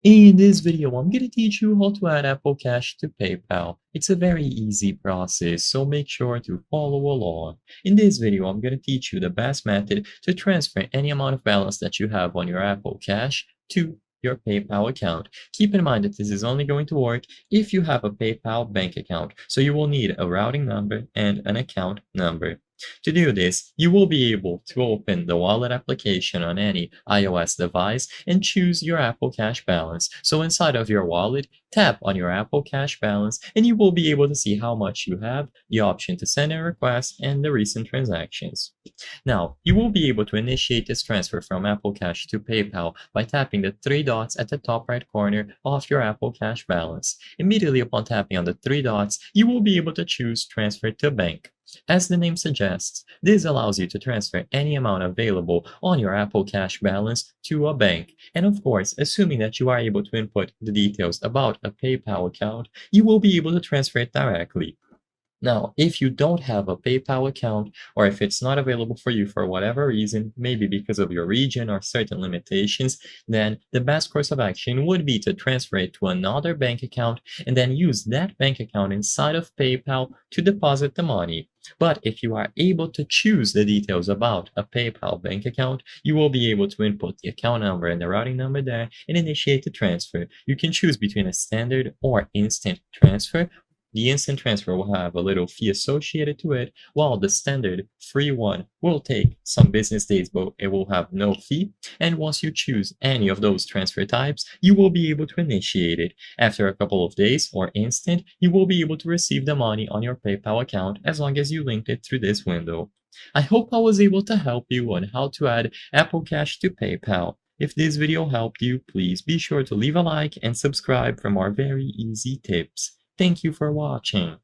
In this video, I'm going to teach you how to add Apple Cash to PayPal. It's a very easy process, so make sure to follow along. In this video, I'm going to teach you the best method to transfer any amount of balance that you have on your Apple Cash to your PayPal account. Keep in mind that this is only going to work if you have a PayPal bank account, so you will need a routing number and an account number. To do this, you will be able to open the wallet application on any iOS device and choose your Apple Cash balance. So inside of your wallet, tap on your Apple Cash balance and you will be able to see how much you have, the option to send a request, and the recent transactions. Now, you will be able to initiate this transfer from Apple Cash to PayPal by tapping the three dots at the top right corner of your Apple Cash balance. Immediately upon tapping on the three dots, you will be able to choose Transfer to Bank. As the name suggests, this allows you to transfer any amount available on your Apple Cash balance to a bank. And of course, assuming that you are able to input the details about a PayPal account, you will be able to transfer it directly. Now, if you don't have a PayPal account, or if it's not available for you for whatever reason, maybe because of your region or certain limitations, then the best course of action would be to transfer it to another bank account and then use that bank account inside of PayPal to deposit the money. But if you are able to choose the details about a PayPal bank account, you will be able to input the account number and the routing number there and initiate the transfer. You can choose between a standard or instant transfer. The instant transfer will have a little fee associated to it, while the standard free one will take some business days, but it will have no fee. And once you choose any of those transfer types, you will be able to initiate it. After a couple of days or instant, you will be able to receive the money on your PayPal account as long as you linked it through this window. I hope I was able to help you on how to add Apple Cash to PayPal. If this video helped you, please be sure to leave a like and subscribe for more very easy tips. Thank you for watching.